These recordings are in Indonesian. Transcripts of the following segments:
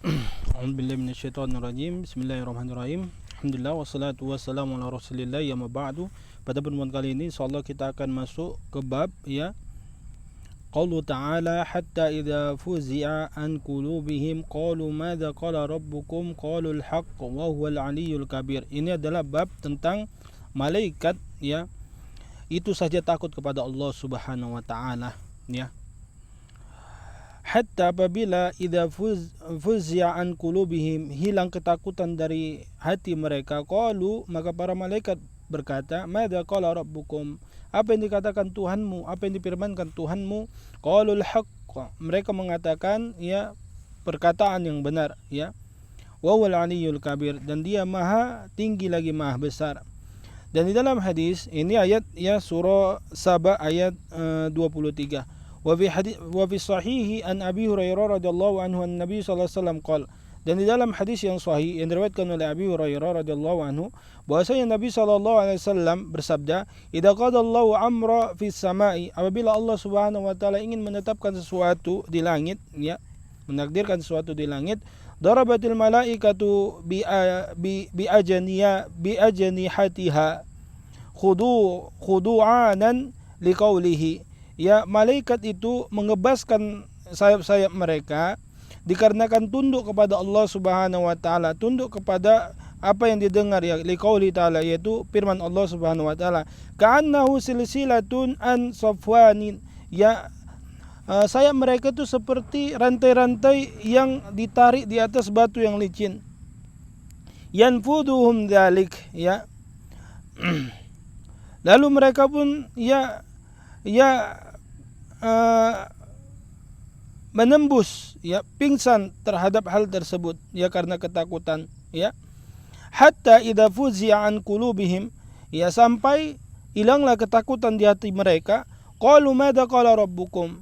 A'udzubillahi minasyaitonirrajim. Bismillahirrahmanirrahim. Alhamdulillah wassalatu wassalamu ala Rasulillah ya maba'du. Pada pertemuan kali ini insyaallah kita akan masuk ke bab Qaulu ta'ala hatta idza fuzi'a an qulubihim qalu madza qala rabbukum qalu al-haqq wa huwal aliyyul kabir. Ini adalah bab tentang malaikat itu saja takut kepada Allah Subhanahu wa taala Hatta apabila idza fuzia an qulubihim, hilang ketakutan dari hati mereka, qalu, maka para malaikat berkata, madza qala rabbukum, apa yang dikatakan Tuhanmu, apa yang difirmankan Tuhanmu? Qalul haqq, mereka mengatakan perkataan yang benar wa huwal aliyyul kabir, dan dia maha tinggi lagi maha besar. Dan di dalam hadis ini ayat surah Saba ayat 23. Wa fi sahihi an Abi Hurairah radhiyallahu anhu an Nabi sallallahu alaihi wasallam qala, dan di dalam hadis yang sahih yang diriwayatkan oleh Abi Hurairah radhiyallahu anhu bahwasanya Nabi sallallahu alaihi wasallam bersabda, idza qadallahu amra fis samai, apabila Allah Subhanahu wa taala ingin menetapkan sesuatu di langit, menakdirkan sesuatu di langit, darabatil malaikatu bi ajnihatiha khudu'anan liqaulihi, malaikat itu mengebaskan sayap-sayap mereka dikarenakan tunduk kepada Allah Subhanahu wa taala, tunduk kepada apa yang didengar liqauli ta'ala, yaitu firman Allah Subhanahu wa taala, ka'annahu silsilatun an safwanin, sayap mereka itu seperti rantai-rantai yang ditarik di atas batu yang licin. Yanfuduhum dzalik, lalu mereka pun menembus pingsan terhadap hal tersebut karena ketakutan hatta idza fuzi'a an qulubihim, sampai hilanglah ketakutan di hati mereka. Qalu madza qala rabbukum,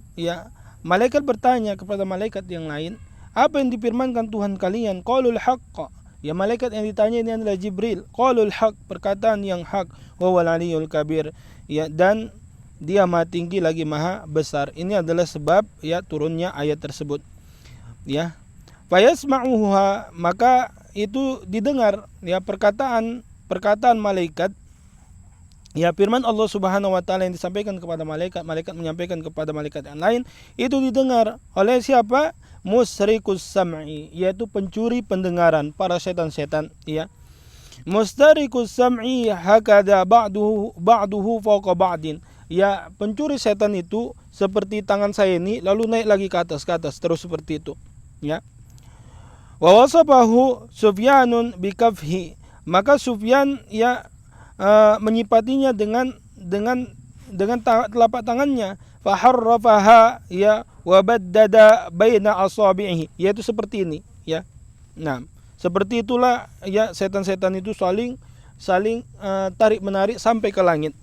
malaikat bertanya kepada malaikat yang lain, apa yang difirmankan Tuhan kalian? Qalul haqq, malaikat yang ditanya ini adalah Jibril. Qalul haqq, perkataan yang hak, wa huwal aliyyul kabir, dan dia maha tinggi lagi maha besar. Ini adalah sebab turunnya ayat tersebut. Fayasma'uha, maka itu didengar perkataan malaikat, firman Allah Subhanahu wa taala yang disampaikan kepada malaikat, malaikat menyampaikan kepada malaikat yang lain, itu didengar oleh siapa? Musrikus sam'i, yaitu pencuri pendengaran, para setan-setan. Mustarikus sam'i hakada ba'duhu fawqa ba'din, pencuri setan itu seperti tangan saya ini lalu naik lagi ke atas terus seperti itu. Wa wasafahu Sufyanun bikafhi, maka Sufyan menyipatinya dengan telapak tangannya. Faharrafaha wa baddada baina asabihi, yaitu seperti ini Nah, seperti itulah setan-setan itu saling tarik menarik sampai ke langit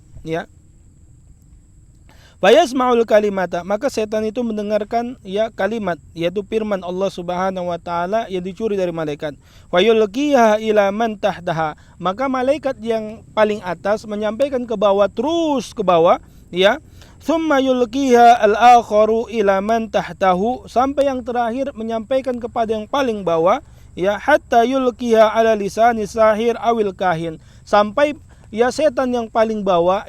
Fayasma'ul kalimata, maka setan itu mendengarkan kalimat, yaitu firman Allah Subhanahu wa taala yang dicuri dari malaikat. Wa yulqiha ila man tahtaha, maka malaikat yang paling atas menyampaikan ke bawah, terus ke bawah Thumma yulqiha al-akharu ila man tahtahu, sampai yang terakhir menyampaikan kepada yang paling bawah hatta yulqiha ala lisani sahir awil kahin, sampai setan yang paling bawah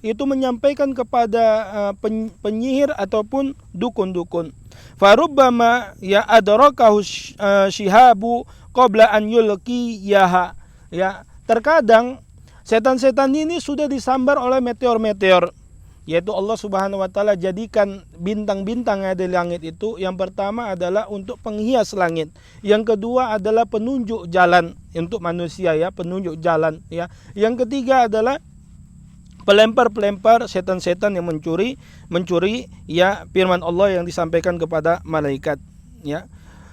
itu menyampaikan kepada penyihir ataupun dukun-dukun. Farubbama adrakahu shihabu qabla an yulqiyaha, terkadang setan-setan ini sudah disambar oleh meteor-meteor, yaitu Allah Subhanahu wa taala jadikan bintang-bintang yang ada di langit itu, yang pertama adalah untuk penghias langit, yang kedua adalah penunjuk jalan untuk manusia, penunjuk jalan, yang ketiga adalah pelempar setan-setan yang mencuri firman Allah yang disampaikan kepada malaikat.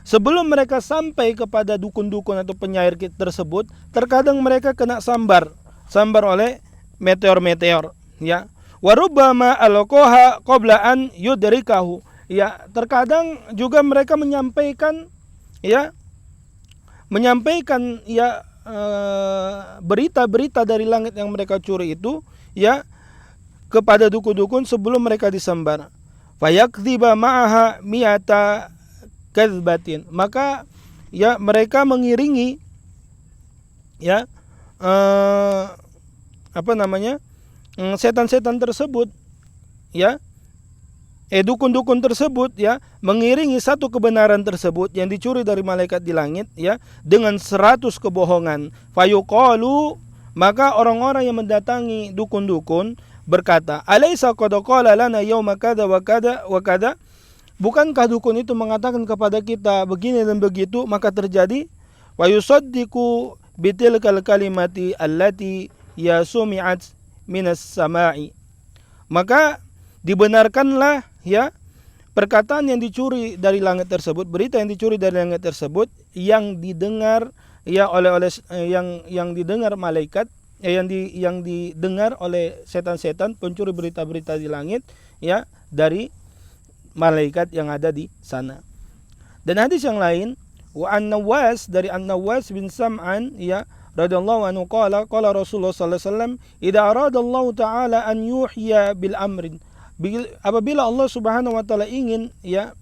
Sebelum mereka sampai kepada dukun-dukun atau penyair tersebut, terkadang mereka kena sambar oleh meteor-meteor. Warubbama alqaha qabla an yudrikahu, terkadang juga mereka menyampaikan berita-berita dari langit yang mereka curi itu kepada dukun-dukun sebelum mereka disambar. Fayakdziba ma'aha mi'ata kadzbatin, maka ya mereka mengiringi ya setan-setan tersebut ya, dukun-dukun tersebut ya mengiringi satu kebenaran tersebut yang dicuri dari malaikat di langit ya dengan 100 kebohongan. Fayuqalu, maka orang-orang yang mendatangi dukun-dukun berkata, alaysa qad qala lana yauma kada wa kada wa kada, bukankah dukun itu mengatakan kepada kita begini dan begitu, maka terjadi. Wa yusaddiqu bitilkal kalimati allati ya sumi'at minas sama'i, maka dibenarkanlah ya perkataan yang dicuri dari langit tersebut, berita yang dicuri dari langit tersebut yang didengar ya oleh yang didengar malaikat, yang didengar oleh setan-setan pencuri berita-berita di langit ya dari malaikat yang ada di sana. Dan hadis yang lain, wa an-Nawas, dari an-Nawas bin Sam'an ya radhiyallahu anhu qala Rasulullah sallallahu alaihi wasallam, idza arada Allah taala an yuhya bil amrin, apabila Allah Subhanahu wa taala ingin ya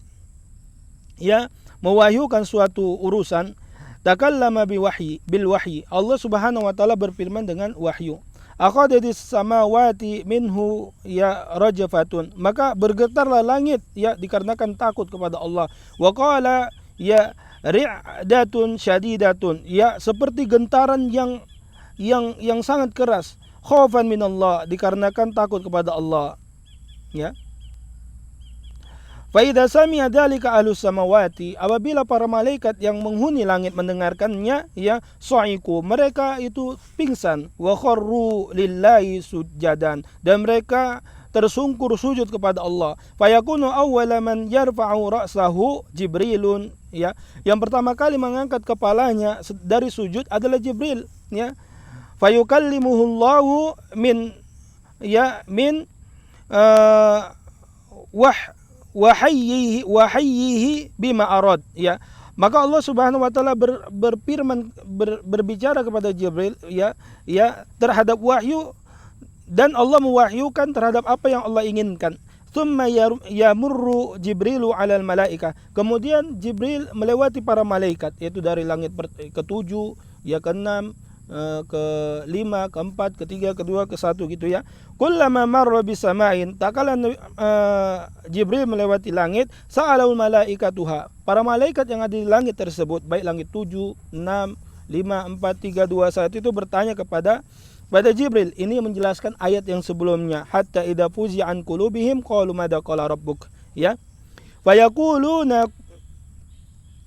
mewahyukan suatu urusan, takallama bil wahyi, Allah Subhanahu wa taala berfirman dengan wahyu. Aqadatis samawati minhu ya rajafatun, maka bergetarlah langit ya dikarenakan takut kepada Allah. Wa qala ya ri'datun syadidatun, ya seperti gentaran yang sangat keras. Khaufan minallah, dikarenakan takut kepada Allah ya. Fa idza sami'a dzalika ahlus samawati, apabila para malaikat yang menghuni langit mendengarkannya ya, sa'iku, mereka itu pingsan, wa kharru lillahi sujadan, dan mereka tersungkur sujud kepada Allah. Fayakunu awwala man yarfa'u ra'sahu Jibrilun, ya, yang pertama kali mengangkat kepalanya dari sujud adalah Jibril ya. Fayukallimuhullahu min wahayyihi bima arad ya. Maka Allah Subhanahu wa taala berfirman, berbicara kepada Jibril ya terhadap wahyu, dan Allah mewahyukan terhadap apa yang Allah inginkan. Tsumma yamurru Jibrilu 'alal malaika, kemudian Jibril melewati para malaikat, yaitu dari langit ke-7 ya, ke-6, ke-5, ke-4, ke-3, ke-2, ke-1 gitu ya. Kullama marra bisama'in, takala Jibril melewati langit, sa'alul malaikatuha, para malaikat yang ada di langit tersebut, baik langit 7, 6, 5, 4, 3, 2, 1 itu bertanya kepada Jibril. Ini menjelaskan ayat yang sebelumnya, hatta idza fuzi'a an qulubihim qalu madza qala rabbuk ya. Fayaquluna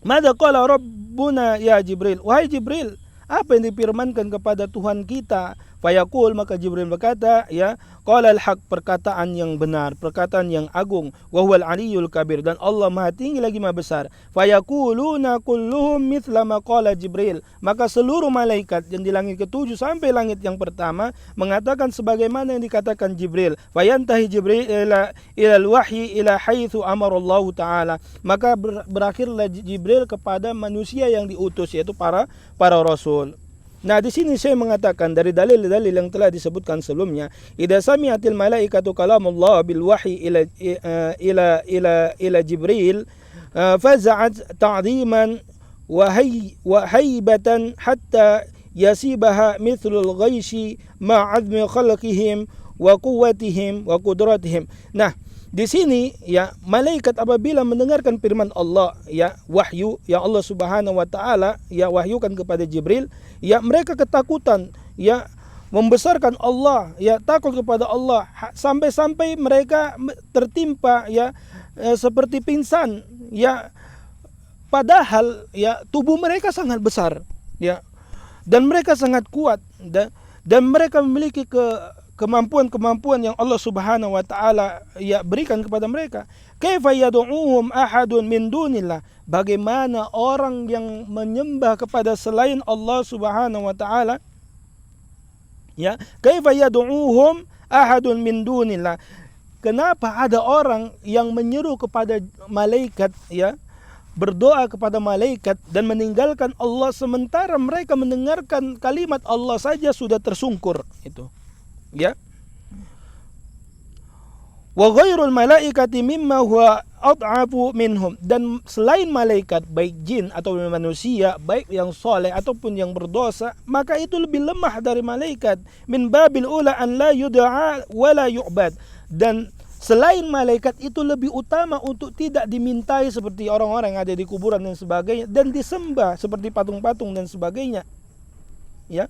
madza qala rabbuna ya Jibril, wahai Jibril, apa yang difirmankan kepada Tuhan kita? Fayaqul, maka Jibril berkata ya, qala al-haq, perkataan yang benar, perkataan yang agung, wa huwal aliyyul kabir, dan Allah Maha tinggi lagi Maha besar. Fayaquluna kulluhum mithla ma qala Jibril, maka seluruh malaikat yang di langit ke-7 sampai langit yang pertama mengatakan sebagaimana yang dikatakan Jibril. Fayantahi Jibril ila al-wahyi ila haitsu amarallahu taala, maka berakhirlah Jibril kepada manusia yang diutus, yaitu para rasul. Nah, di sini saya mengatakan dari dalil-dalil yang telah disebutkan sebelumnya, idza sami'atil malaikatu kalamullah bil wahyi ila Jibril faza'at ta'dhiman wa haybatan hatta yasibaha mithlul ghaishi ma'admi khalqihim wa quwwatihim wa qudratihim. Nah, di sini ya, malaikat apabila mendengarkan firman Allah ya, wahyu yang Allah Subhanahu wa taala ya wahyukan kepada Jibril, ya mereka ketakutan ya, membesarkan Allah ya, takut kepada Allah, sampai-sampai mereka tertimpa ya seperti pingsan ya, padahal ya tubuh mereka sangat besar ya, dan mereka sangat kuat, dan mereka memiliki kemampuan yang Allah Subhanahu wa taala ya berikan kepada mereka. Kaifa yad'uhum ahadun min dunillah, bagaimana orang yang menyembah kepada selain Allah Subhanahu wa taala ya, kaifa yad'uhum ahadun min dunillah, kenapa ada orang yang menyeru kepada malaikat ya, berdoa kepada malaikat dan meninggalkan Allah, sementara mereka mendengarkan kalimat Allah saja sudah tersungkur itu ya. Wa ghairul malaikati mimma huwa ad'afu minhum, dan selain malaikat baik jin atau manusia, baik yang soleh ataupun yang berdosa, maka itu lebih lemah dari malaikat. Min babil ula an la yud'a wa la yu'bad, dan selain malaikat itu lebih utama untuk tidak dimintai seperti orang-orang yang ada di kuburan dan sebagainya, dan disembah seperti patung-patung dan sebagainya. Ya.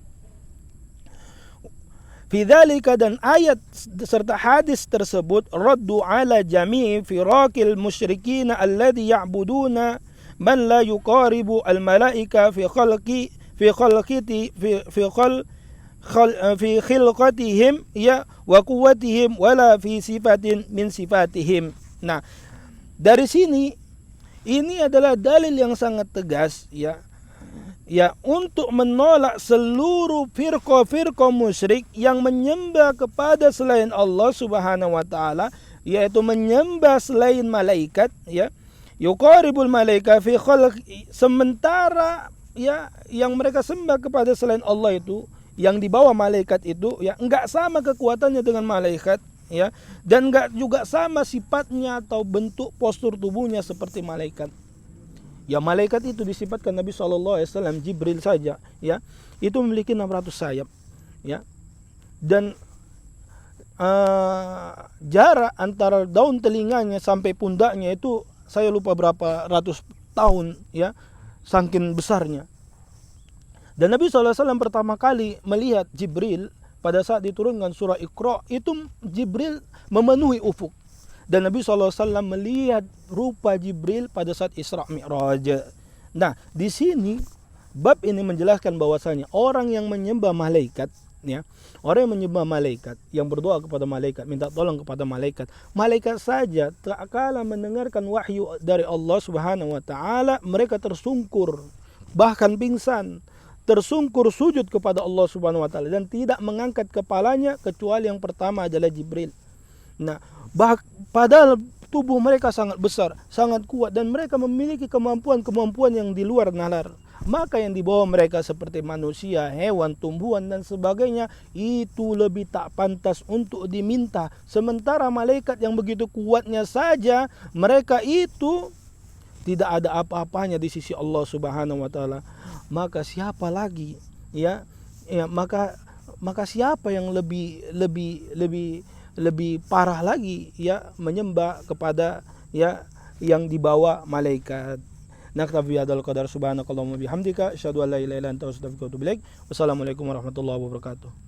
Fidzalika, dan ayat serta hadis tersebut raddu ala jami'i firaqil musyrikin alladhi ya'buduna man la yuqaribu al malaika fi khalqi fi khalqiti fi khilqatihim ya wa quwwatihim wala fi sifatin min sifatihim. Nah, dari sini ini adalah dalil yang sangat tegas ya untuk menolak seluruh firqah-firqah musyrik yang menyembah kepada selain Allah Subhanahu wa taala, yaitu menyembah selain malaikat, ya. Yuqaribul malaika fi khalq, sementara ya yang mereka sembah kepada selain Allah itu, yang di bawah malaikat itu, ya enggak sama kekuatannya dengan malaikat, ya, dan enggak juga sama sifatnya atau bentuk postur tubuhnya seperti malaikat. Ya, malaikat itu disifatkan Nabi SAW, Jibril saja, ya, itu memiliki 600 sayap, ya, dan jarak antara daun telinganya sampai pundaknya itu saya lupa berapa ratus tahun, ya, saking besarnya. Dan Nabi SAW pertama kali melihat Jibril pada saat diturunkan surah Iqra, itu Jibril memenuhi ufuk. Dan Nabi SAW melihat rupa Jibril pada saat Isra Mi'raj. Nah, di sini bab ini menjelaskan bahwasanya orang yang menyembah malaikat, ya, orang yang menyembah malaikat, yang berdoa kepada malaikat, minta tolong kepada malaikat, malaikat saja tak kala mendengarkan wahyu dari Allah Subhanahu wa taala, mereka tersungkur, bahkan pingsan, tersungkur sujud kepada Allah Subhanahu wa taala dan tidak mengangkat kepalanya kecuali yang pertama adalah Jibril. Nah, padahal tubuh mereka sangat besar, sangat kuat, dan mereka memiliki kemampuan-kemampuan yang di luar nalar. Maka yang dibawa mereka seperti manusia, hewan, tumbuhan dan sebagainya itu lebih tak pantas untuk diminta. Sementara malaikat yang begitu kuatnya saja, mereka itu tidak ada apa-apanya di sisi Allah Subhanahu wa taala. Maka siapa lagi, ya maka siapa yang lebih parah lagi, ya, menyembah kepada, ya, yang dibawa malaikat. Naktafi hadzal qadar, subhanakallahumma bihamdika asyhadu an la ilaha illa anta astaghfiruka wa atubu ilaik. Wassalamualaikum warahmatullahi wabarakatuh.